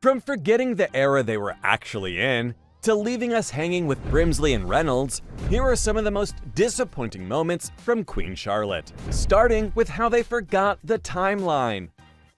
From forgetting the era they were actually in, to leaving us hanging with Brimsley and Reynolds, here are some of the most disappointing moments from Queen Charlotte, starting with how they forgot the timeline.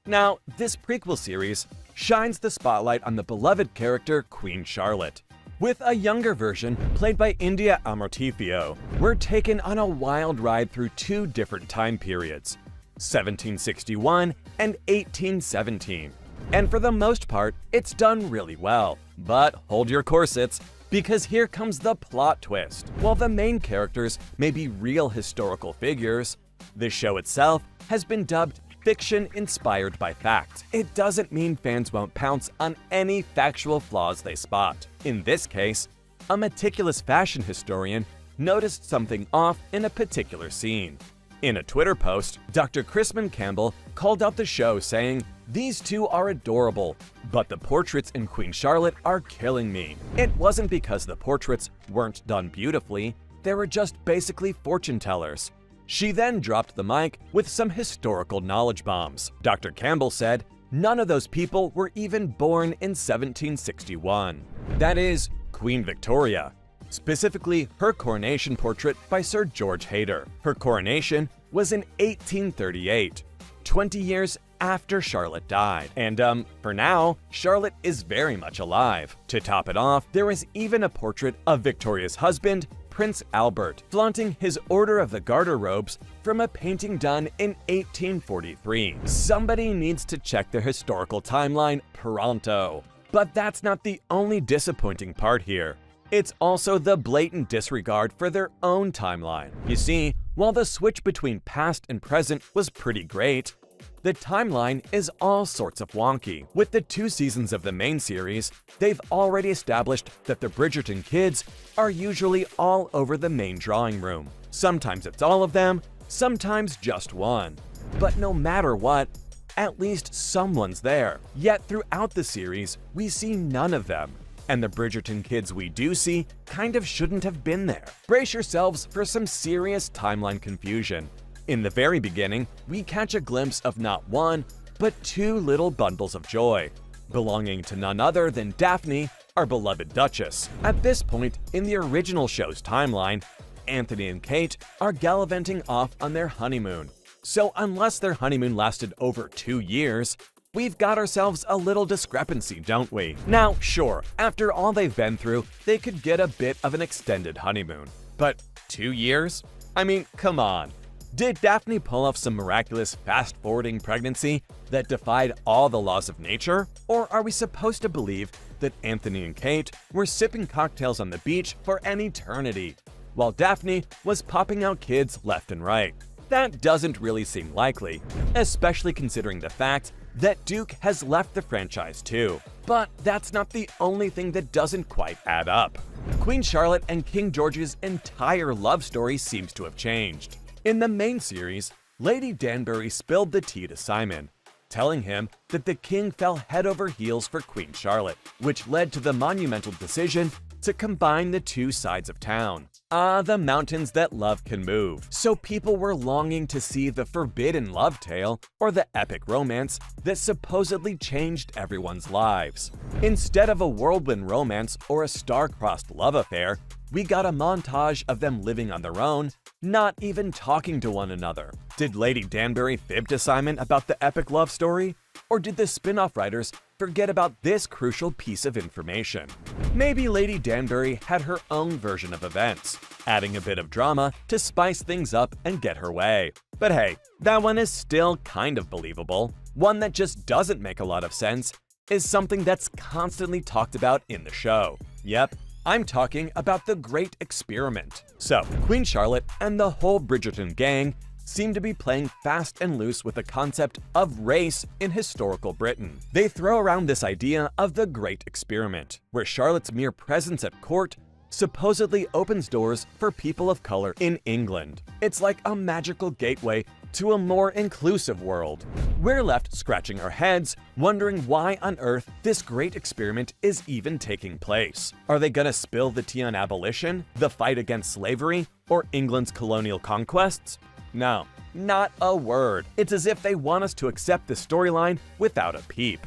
Now, this prequel series shines the spotlight on the beloved character Queen Charlotte. With a younger version, played by India Amotifio, we're taken on a wild ride through two different time periods, 1761 and 1817. And for the most part, it's done really well. But hold your corsets, because here comes the plot twist. While the main characters may be real historical figures, the show itself has been dubbed fiction inspired by fact. It doesn't mean fans won't pounce on any factual flaws they spot. In this case, a meticulous fashion historian noticed something off in a particular scene. In a Twitter post, Dr. Chrisman Campbell called out the show saying, "These two are adorable, but the portraits in Queen Charlotte are killing me." It wasn't because the portraits weren't done beautifully, they were just basically fortune tellers. She then dropped the mic with some historical knowledge bombs. Dr. Campbell said, none of those people were even born in 1761. That is, Queen Victoria. Specifically, her coronation portrait by Sir George Hayter. Her coronation was in 1838, 20 years after Charlotte died. And for now, Charlotte is very much alive. To top it off, there is even a portrait of Victoria's husband, Prince Albert, flaunting his Order of the Garter robes from a painting done in 1843. Somebody needs to check their historical timeline pronto. But that's not the only disappointing part here. It's also the blatant disregard for their own timeline. You see, while the switch between past and present was pretty great, the timeline is all sorts of wonky. With the 2 seasons of the main series, they've already established that the Bridgerton kids are usually all over the main drawing room. Sometimes it's all of them, sometimes just one. But no matter what, at least someone's there. Yet throughout the series, we see none of them. And the Bridgerton kids we do see kind of shouldn't have been there. Brace yourselves for some serious timeline confusion. In the very beginning, we catch a glimpse of not one, but 2 little bundles of joy, belonging to none other than Daphne, our beloved Duchess. At this point in the original show's timeline, Anthony and Kate are gallivanting off on their honeymoon. So unless their honeymoon lasted over 2 years, we've got ourselves a little discrepancy, don't we? Now, sure, after all they've been through, they could get a bit of an extended honeymoon. But 2 years? I mean, come on. Did Daphne pull off some miraculous fast-forwarding pregnancy that defied all the laws of nature? Or are we supposed to believe that Anthony and Kate were sipping cocktails on the beach for an eternity, while Daphne was popping out kids left and right? That doesn't really seem likely, especially considering the fact that Duke has left the franchise too. But that's not the only thing that doesn't quite add up. Queen Charlotte and King George's entire love story seems to have changed. In the main series, Lady Danbury spilled the tea to Simon, telling him that the king fell head over heels for Queen Charlotte, which led to the monumental decision to combine the 2 sides of town. Ah, the mountains that love can move. So people were longing to see the forbidden love tale, or the epic romance that supposedly changed everyone's lives. Instead of a whirlwind romance or a star-crossed love affair, we got a montage of them living on their own, not even talking to one another. Did Lady Danbury fib to Simon about the epic love story? Or did the spin-off writers forget about this crucial piece of information? Maybe Lady Danbury had her own version of events, adding a bit of drama to spice things up and get her way. But hey, that one is still kind of believable. One that just doesn't make a lot of sense is something that's constantly talked about in the show. Yep, I'm talking about the Great Experiment. So, Queen Charlotte and the whole Bridgerton gang seem to be playing fast and loose with the concept of race in historical Britain. They throw around this idea of the Great Experiment, where Charlotte's mere presence at court supposedly opens doors for people of color in England. It's like a magical gateway to a more inclusive world. We're left scratching our heads, wondering why on earth this great experiment is even taking place. Are they gonna spill the tea on abolition, the fight against slavery, or England's colonial conquests? No, not a word. It's as if they want us to accept the storyline without a peep.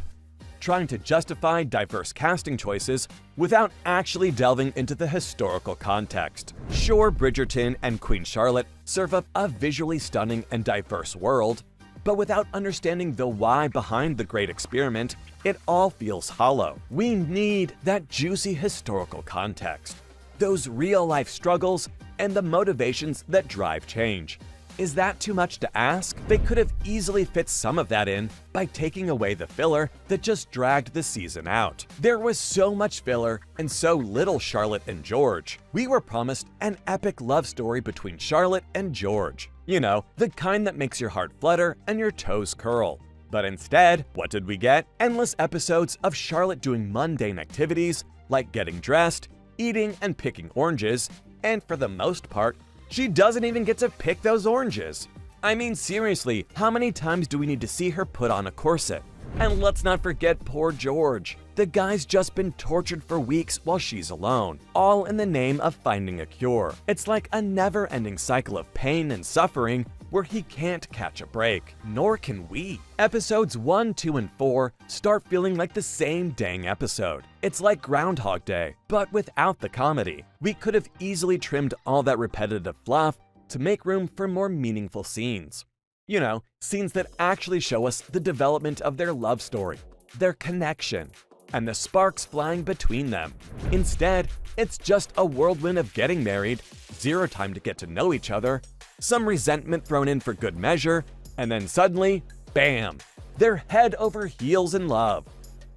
trying to justify diverse casting choices without actually delving into the historical context. Sure, Bridgerton and Queen Charlotte serve up a visually stunning and diverse world, but without understanding the why behind the great experiment, it all feels hollow. We need that juicy historical context, those real-life struggles, and the motivations that drive change. Is that too much to ask? They could have easily fit some of that in by taking away the filler that just dragged the season out. There was so much filler and so little Charlotte and George. We were promised an epic love story between Charlotte and George. You know, the kind that makes your heart flutter and your toes curl. But instead, what did we get? Endless episodes of Charlotte doing mundane activities like getting dressed, eating and picking oranges, and for the most part, she doesn't even get to pick those oranges. I mean, seriously, how many times do we need to see her put on a corset? And let's not forget poor George. The guy's just been tortured for weeks while she's alone, all in the name of finding a cure. It's like a never-ending cycle of pain and suffering where he can't catch a break, nor can we. Episodes 1, 2, and 4 start feeling like the same dang episode. It's like Groundhog Day, but without the comedy. We could have easily trimmed all that repetitive fluff to make room for more meaningful scenes. You know, scenes that actually show us the development of their love story, their connection, and the sparks flying between them. Instead, it's just a whirlwind of getting married, zero time to get to know each other, some resentment thrown in for good measure, and then suddenly, bam, they're head over heels in love.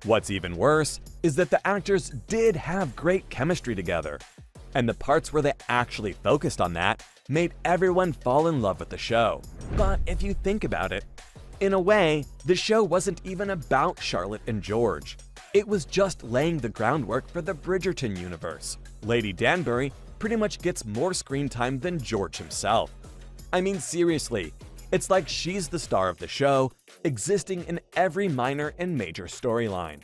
What's even worse is that the actors did have great chemistry together, and the parts where they actually focused on that made everyone fall in love with the show. But if you think about it, in a way, the show wasn't even about Charlotte and George. It was just laying the groundwork for the Bridgerton universe. Lady Danbury pretty much gets more screen time than George himself. I mean, seriously, it's like she's the star of the show, existing in every minor and major storyline.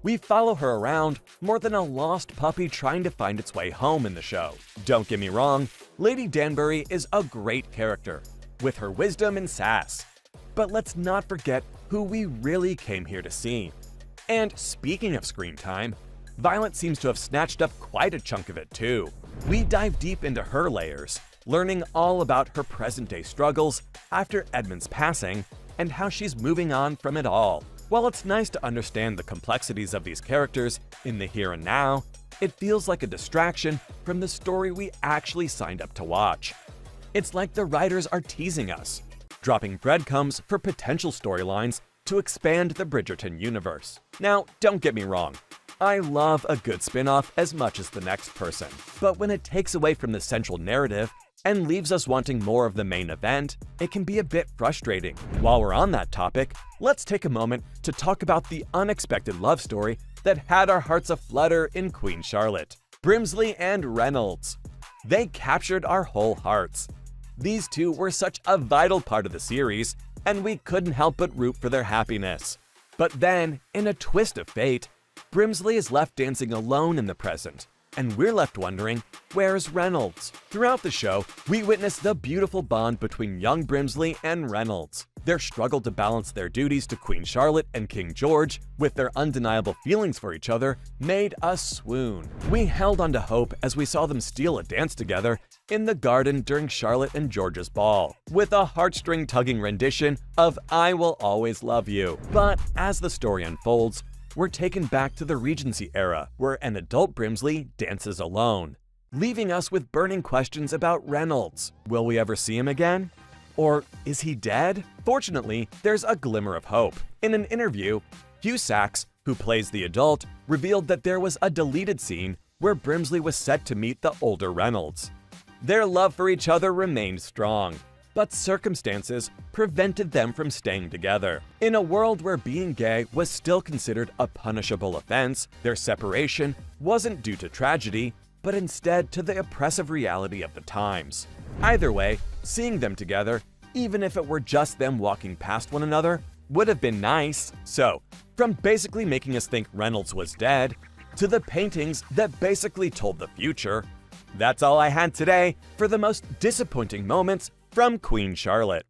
We follow her around more than a lost puppy trying to find its way home in the show. Don't get me wrong, Lady Danbury is a great character, with her wisdom and sass. But let's not forget who we really came here to see. And speaking of screen time, Violet seems to have snatched up quite a chunk of it too. We dive deep into her layers, learning all about her present-day struggles after Edmund's passing and how she's moving on from it all. While it's nice to understand the complexities of these characters in the here and now, it feels like a distraction from the story we actually signed up to watch. It's like the writers are teasing us, dropping breadcrumbs for potential storylines to expand the Bridgerton universe. Now, don't get me wrong, I love a good spin-off as much as the next person, but when it takes away from the central narrative and leaves us wanting more of the main event, it can be a bit frustrating. While we're on that topic, let's take a moment to talk about the unexpected love story that had our hearts aflutter in Queen Charlotte. Brimsley and Reynolds. They captured our whole hearts. These two were such a vital part of the series, and we couldn't help but root for their happiness. But then, in a twist of fate, Brimsley is left dancing alone in the present, and we're left wondering, where's Reynolds? Throughout the show, we witness the beautiful bond between young Brimsley and Reynolds. Their struggle to balance their duties to Queen Charlotte and King George with their undeniable feelings for each other made us swoon. We held on to hope as we saw them steal a dance together in the garden during Charlotte and George's ball, with a heartstring-tugging rendition of I Will Always Love You. But as the story unfolds, we're taken back to the Regency era, where an adult Brimsley dances alone, leaving us with burning questions about Reynolds. Will we ever see him again? Or is he dead? Fortunately, there's a glimmer of hope. In an interview, Hugh Sachs, who plays the adult, revealed that there was a deleted scene where Brimsley was set to meet the older Reynolds. Their love for each other remained strong, but circumstances prevented them from staying together. In a world where being gay was still considered a punishable offense, their separation wasn't due to tragedy, but instead to the oppressive reality of the times. Either way, seeing them together, even if it were just them walking past one another, would have been nice. So, from basically making us think Reynolds was dead, to the paintings that basically told the future, that's all I had today for the most disappointing moments from Queen Charlotte.